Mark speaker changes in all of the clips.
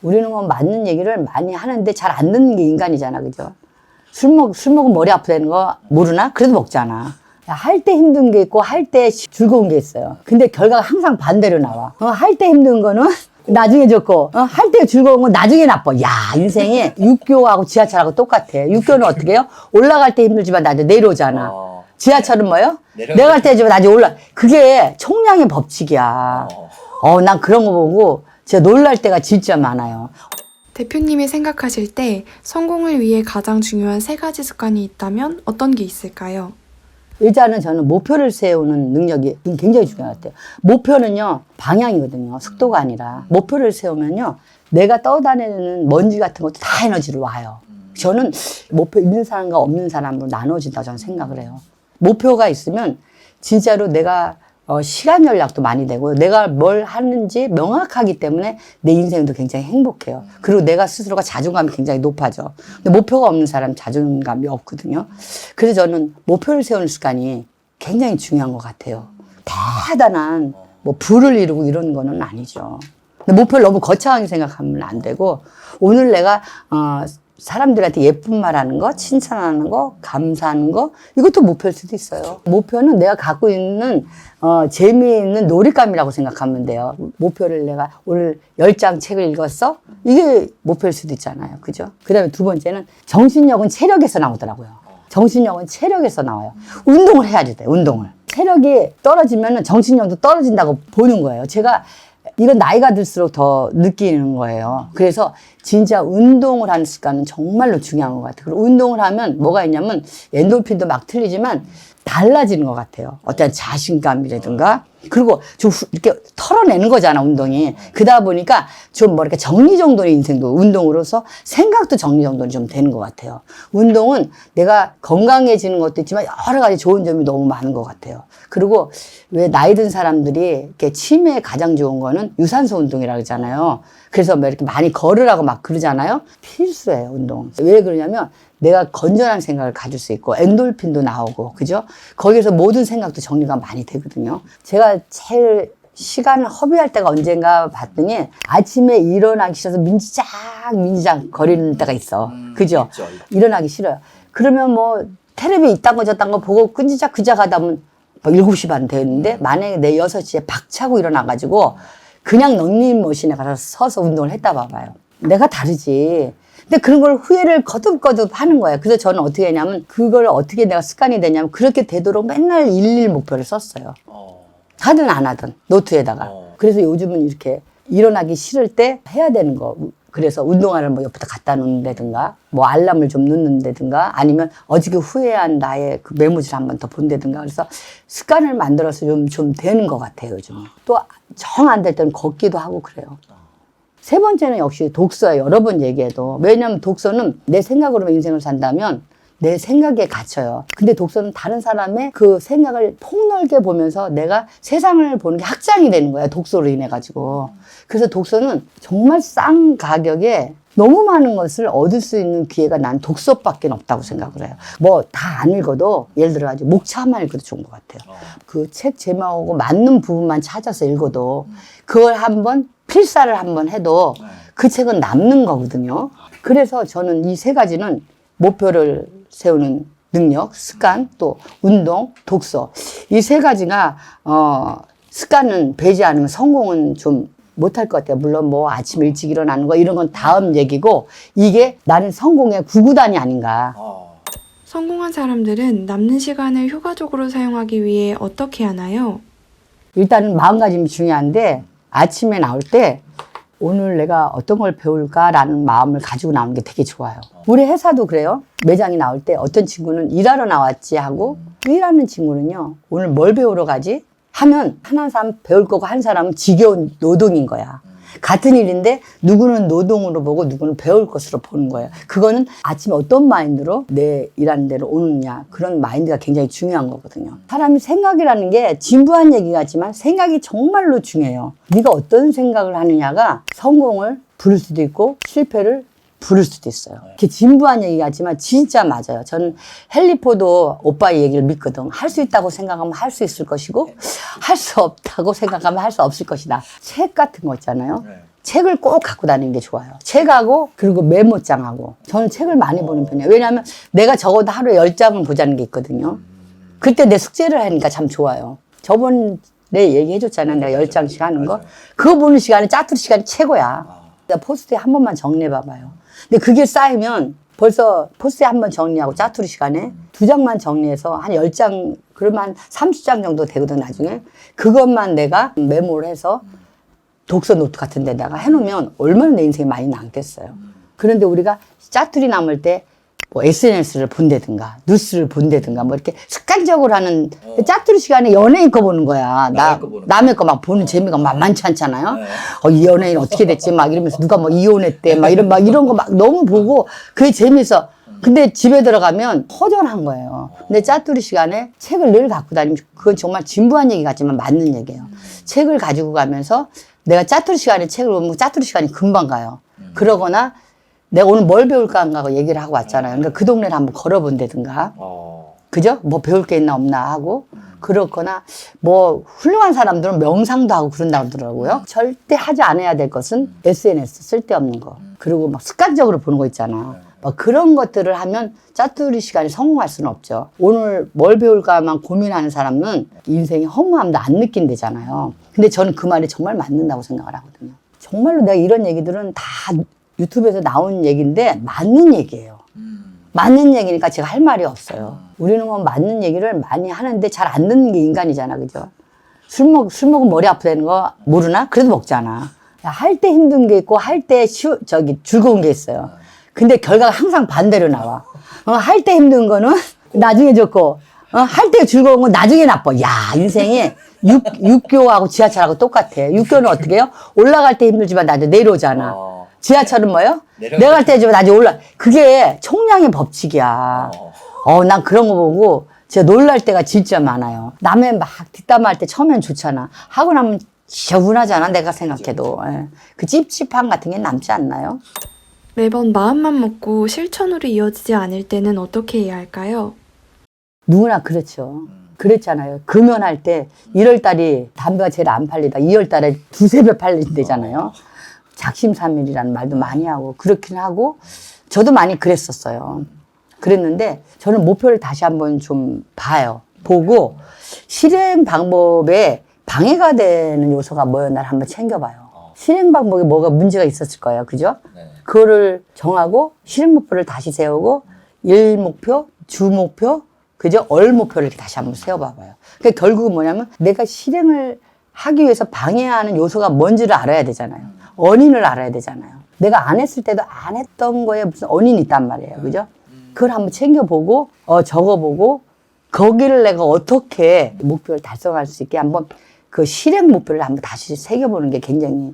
Speaker 1: 우리는 뭐 맞는 얘기를 많이 하는데 잘 안 듣는 게 인간이잖아, 그죠? 술 먹으면 머리 아프다는 거 모르나? 그래도 먹잖아. 할 때 힘든 게 있고 할 때 즐거운 게 있어요. 근데 결과가 항상 반대로 나와. 할 때 힘든 거는 나중에 좋고, 할 때 즐거운 건 나중에 나빠. 야, 인생이 육교하고 지하철하고 똑같아. 육교는 어떻게 해요? 올라갈 때 힘들지만 나중에 내려오잖아. 지하철은 뭐예요? 내려갈 때 좀 나중에 그게 총량의 법칙이야. 난 그런 거 보고 진짜 놀랄 때가 진짜 많아요.
Speaker 2: 대표님이 생각하실 때 성공을 위해 가장 중요한 3가지 습관이 있다면 어떤 게 있을까요?
Speaker 1: 일단은 저는 목표를 세우는 능력이 굉장히 중요한 것 같아요. 목표는요, 방향이거든요. 속도가 아니라. 목표를 세우면요, 내가 떠다니는 먼지 같은 것도 다 에너지로 와요. 저는 목표 있는 사람과 없는 사람으로 나눠진다고 저는 생각을 해요. 목표가 있으면 진짜로 내가 시간 전략도 많이 되고 내가 뭘 하는지 명확하기 때문에 내 인생도 굉장히 행복해요. 그리고 내가 스스로가 자존감이 굉장히 높아져. 근데 목표가 없는 사람은 자존감이 없거든요. 그래서 저는 목표를 세우는 습관이 굉장히 중요한 것 같아요. 대단한 뭐 부를 이루고 이런 거는 아니죠. 근데 목표를 너무 거창하게 생각하면 안 되고 오늘 내가 사람들한테 예쁜 말 하는 거, 칭찬하는 거, 감사하는 거, 이것도 목표일 수도 있어요. 목표는 내가 갖고 있는, 재미있는 놀잇감이라고 생각하면 돼요. 목표를 내가 오늘 10장 책을 읽었어? 이게 목표일 수도 있잖아요. 그죠? 그 다음에 두 번째는 정신력은 체력에서 나오더라고요. 정신력은 체력에서 나와요. 운동을 해야지 돼, 운동을. 체력이 떨어지면 정신력도 떨어진다고 보는 거예요. 제가 이건 나이가 들수록 더 느끼는 거예요. 그래서 진짜 운동을 하는 습관은 정말로 중요한 것 같아요. 그리고 운동을 하면 뭐가 있냐면 엔돌핀도 막 틀리지만 달라지는 것 같아요. 어떤 자신감이라든가. 그리고 좀 이렇게 털어내는 거잖아, 운동이. 그러다 보니까 좀 뭐 이렇게 정리정돈의 인생도 운동으로서 생각도 정리정돈이 좀 되는 것 같아요. 운동은 내가 건강해지는 것도 있지만 여러 가지 좋은 점이 너무 많은 것 같아요. 그리고 왜 나이 든 사람들이 이렇게 치매에 가장 좋은 거는 유산소 운동이라고 그러잖아요. 그래서 뭐 이렇게 많이 걸으라고 막 그러잖아요. 필수예요, 운동. 왜 그러냐면 내가 건전한 생각을 가질 수 있고 엔돌핀도 나오고, 그죠? 거기서 모든 생각도 정리가 많이 되거든요. 제가 제일 시간을 허비할 때가 언젠가 봤더니 아침에 일어나기 싫어서 민지작 거리는 때가 있어. 그죠? 있죠. 일어나기 싫어요. 그러면 뭐 텔레비 이딴 거 저딴 거 보고 끈지작 그작 하다 보면 7시 반 됐는데 만약에 내 6시에 박차고 일어나가지고 그냥 런닝머신에 가서 서서 운동을 했다 봐봐요. 내가 다르지. 근데 그런 걸 후회를 거듭거듭 하는 거예요. 그래서 저는 어떻게 했냐면 그걸 어떻게 내가 습관이 되냐면 그렇게 되도록 맨날 일일 목표를 썼어요. 하든 안 하든 노트에다가. 그래서 요즘은 이렇게 일어나기 싫을 때 해야 되는 거. 그래서 운동화를 뭐 옆에다 갖다 놓는다든가 뭐 알람을 좀 넣는다든가 아니면 어저께 후회한 나의 그 메모지를 한 번 더 본다든가 그래서 습관을 만들어서 좀 되는 것 같아요, 요즘은. 또 정 안 될 때는 걷기도 하고 그래요. 세 번째는 역시 독서예요. 여러 번 얘기해도. 왜냐하면 독서는 내 생각으로만 인생을 산다면 내 생각에 갇혀요. 근데 독서는 다른 사람의 그 생각을 폭넓게 보면서 내가 세상을 보는 게 확장이 되는 거예요. 독서로 인해가지고. 그래서 독서는 정말 싼 가격에 너무 많은 것을 얻을 수 있는 기회가 난 독서밖에 없다고 생각을 해요. 뭐 다 안 읽어도 예를 들어가지고 목차만 읽어도 좋은 것 같아요. 그 책 제목하고 맞는 부분만 찾아서 읽어도 그걸 한번 필사를 한번 해도 그 책은 남는 거거든요. 그래서 저는 이 3가지는 목표를 세우는 능력, 습관, 또 운동, 독서. 이 3가지가 습관은 배지 않으면 성공은 좀 못할 것 같아요. 물론 뭐 아침 일찍 일어나는 거 이런 건 다음 얘기고 이게 나는 성공의 구구단이 아닌가.
Speaker 2: 성공한 사람들은 남는 시간을 효과적으로 사용하기 위해 어떻게 하나요?
Speaker 1: 일단은 마음가짐이 중요한데 아침에 나올 때 오늘 내가 어떤 걸 배울까라는 마음을 가지고 나오는 게 되게 좋아요. 우리 회사도 그래요. 매장에 나올 때 어떤 친구는 일하러 나왔지 하고 일하는 친구는요. 오늘 뭘 배우러 가지? 하면 하는 사람 배울 거고 한 사람은 지겨운 노동인 거야. 같은 일인데 누구는 노동으로 보고 누구는 배울 것으로 보는 거예요. 그거는 아침에 어떤 마인드로 내 일하는 데로 오느냐 그런 마인드가 굉장히 중요한 거거든요. 사람이 생각이라는 게 진부한 얘기 같지만 생각이 정말로 중요해요. 네가 어떤 생각을 하느냐가 성공을 부를 수도 있고 실패를 부를 수도 있어요. 이렇게 진부한 얘기 같지만 진짜 맞아요. 저는 헨리포드 오빠의 얘기를 믿거든. 할 수 있다고 생각하면 할 수 있을 것이고 할 수 없다고 생각하면 할 수 없을 것이다. 책 같은 거 있잖아요. 책을 꼭 갖고 다니는 게 좋아요. 책하고 그리고 메모장하고. 저는 책을 많이 보는 편이에요. 왜냐하면 내가 적어도 하루에 10장을 보자는 게 있거든요. 그때 내 숙제를 하니까 참 좋아요. 저번에 얘기해줬잖아. 내가 10장씩 하는 거. 그거 보는 시간에 짜투리 시간이 최고야. 내가 포스트에 한 번만 정리해봐봐요. 근데 그게 쌓이면 벌써 포스트에 한 번 정리하고 짜투리 시간에 2장만 정리해서 한 10장, 그러면 한 30장 정도 되거든, 나중에. 그것만 내가 메모를 해서 독서 노트 같은 데다가 해놓으면 얼마나 내 인생이 많이 남겠어요. 그런데 우리가 짜투리 남을 때 뭐 SNS를 본다든가 뉴스를 본다든가 뭐 이렇게 습관적으로 하는 짜투리 시간에 연예인 거 보는 거야. 남의 거 막 보는 재미가 만만치 않잖아요. 이 연예인 어떻게 됐지 막 이러면서 누가 뭐 이혼했대 막 이런 거 막 너무 보고 그게 재밌어. 근데 집에 들어가면 허전한 거예요. 근데 짜투리 시간에 책을 늘 갖고 다니면 그건 정말 진부한 얘기 같지만 맞는 얘기예요. 책을 가지고 가면서 내가 짜투리 시간에 책을 보면 짜투리 시간이 금방 가요. 그러거나 내가 오늘 뭘 배울까 하고 얘기를 하고 왔잖아요. 그러니까 그 동네를 한번 걸어본다든가. 그죠? 뭐 배울 게 있나 없나 하고. 그렇거나 뭐 훌륭한 사람들은 명상도 하고 그런다고 하더라고요. 절대 하지 않아야 될 것은 SNS 쓸데없는 거. 그리고 막 습관적으로 보는 거 있잖아. 막 그런 것들을 하면 짜투리 시간에 성공할 수는 없죠. 오늘 뭘 배울까만 고민하는 사람은 인생이 허무함도 안 느낀대잖아요. 근데 저는 그 말이 정말 맞는다고 생각을 하거든요. 정말로 내가 이런 얘기들은 다 유튜브에서 나온 얘기인데 맞는 얘기예요. 맞는 얘기니까 제가 할 말이 없어요. 우리는 뭐 맞는 얘기를 많이 하는데 잘 안 듣는 게 인간이잖아. 그죠? 술 먹으면 머리 아프다는 거 모르나? 그래도 먹잖아. 할 때 힘든 게 있고 할 때 즐거운 게 있어요. 근데 결과가 항상 반대로 나와. 할 때 힘든 거는 나중에 좋고, 할 때 즐거운 건 나중에 나빠. 야, 인생이 육교하고 지하철하고 똑같아. 육교는 어떻게 해요? 올라갈 때 힘들지만 나중에 내려오잖아. 지하철은 뭐요? 내려갈 때 좀 나중에 그게 총량의 법칙이야. 난 그런 거 보고 진짜 놀랄 때가 진짜 많아요. 남의 막 뒷담화할 때 처음엔 좋잖아. 하고 나면 지저분하잖아, 내가 생각해도. 예. 그 찝찝함 같은 게 남지 않나요?
Speaker 2: 매번 마음만 먹고 실천으로 이어지지 않을 때는 어떻게 해야 할까요?
Speaker 1: 누구나 그렇죠. 그랬잖아요. 금연할 때 1월 달이 담배가 제일 안 팔리다. 2월 달에 두세 배 팔린대잖아요. 작심삼일이라는 말도 많이 하고 그렇긴 하고 저도 많이 그랬었어요. 그랬는데 저는 목표를 다시 한번 좀 봐요. 보고 실행 방법에 방해가 되는 요소가 뭐였나를 한번 챙겨봐요. 실행 방법에 뭐가 문제가 있었을 거예요. 그죠? 그거를 정하고 실행 목표를 다시 세우고 일 목표, 주 목표, 그죠? 월 목표를 이렇게 다시 한번 세워봐봐요. 그러니까 결국은 뭐냐면 내가 실행을 하기 위해서 방해하는 요소가 뭔지를 알아야 되잖아요. 원인을 알아야 되잖아요. 내가 안 했을 때도 안 했던 거에 무슨 원인이 있단 말이에요. 그죠? 그걸 한번 챙겨보고, 적어보고, 거기를 내가 어떻게 목표를 달성할 수 있게 한번 그 실행 목표를 한번 다시 새겨보는 게 굉장히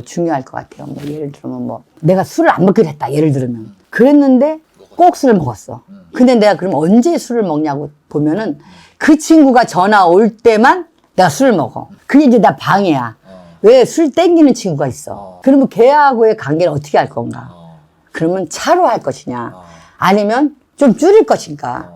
Speaker 1: 중요할 것 같아요. 뭐 예를 들면 뭐 내가 술을 안 먹기로 했다. 예를 들면. 그랬는데 꼭 술을 먹었어. 근데 내가 그럼 언제 술을 먹냐고 보면은 그 친구가 전화 올 때만 내가 술을 먹어. 그게 이제 나 방해야. 왜 술 땡기는 친구가 있어. 그러면 걔하고의 관계를 어떻게 할 건가? 그러면 차로 할 것이냐? 아니면 좀 줄일 것인가?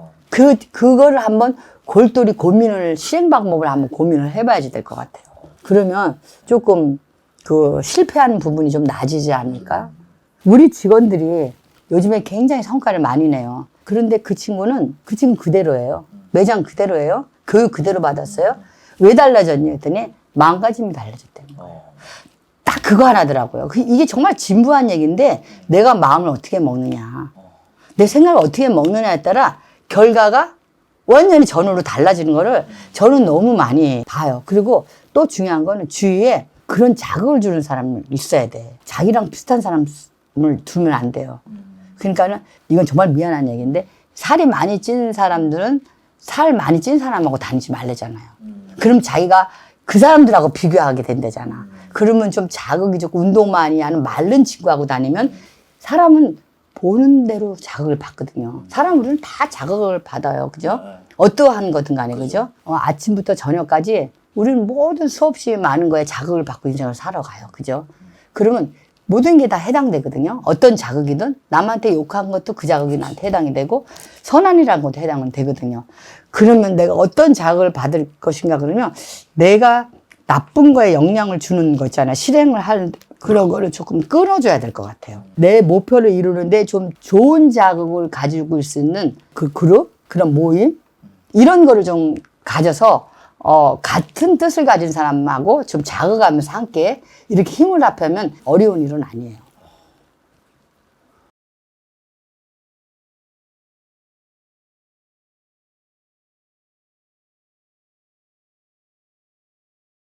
Speaker 1: 그거를 한번 골똘히 고민을, 실행 방법을 한번 고민을 해봐야지 될 것 같아요. 그러면 조금 그 실패하는 부분이 좀 낮아지지 않을까? 우리 직원들이 요즘에 굉장히 성과를 많이 내요. 그런데 그 친구는 그대로예요. 매장 그대로예요. 교육 그대로 받았어요. 왜 달라졌냐 했더니 마음가짐이 달라졌다는 거예요. 딱 그거 하나더라고요. 이게 정말 진부한 얘기인데 내가 마음을 어떻게 먹느냐. 내 생각을 어떻게 먹느냐에 따라 결과가 완전히 전으로 달라지는 거를 저는 너무 많이 봐요. 그리고 또 중요한 거는 주위에 그런 자극을 주는 사람이 있어야 돼. 자기랑 비슷한 사람을 두면 안 돼요. 그러니까는 이건 정말 미안한 얘기인데 살이 많이 찐 사람들은 살 많이 찐 사람하고 다니지 말래잖아요. 그럼 자기가 그 사람들하고 비교하게 된대잖아. 그러면 좀 자극이 좋고 운동 많이 하는 마른 친구하고 다니면 사람은 보는 대로 자극을 받거든요. 사람들은 다 자극을 받아요. 그죠? 어떠한 거든 간에, 그죠? 아침부터 저녁까지 우리는 모든 수없이 많은 거에 자극을 받고 인생을 살아가요. 그죠? 그러면 모든 게 다 해당되거든요. 어떤 자극이든 남한테 욕한 것도 그 자극이 나한테 해당이 되고 선한이라는 것도 해당은 되거든요. 그러면 내가 어떤 자극을 받을 것인가 그러면 내가 나쁜 거에 영향을 주는 거 있잖아요. 실행을 할 그런 거를 조금 끊어줘야 될 것 같아요. 내 목표를 이루는데 좀 좋은 자극을 가지고 있을 수 있는 그 그룹, 그런 모임, 이런 거를 좀 가져서, 같은 뜻을 가진 사람하고 좀 자극하면서 함께 이렇게 힘을 합하면 어려운 일은 아니에요.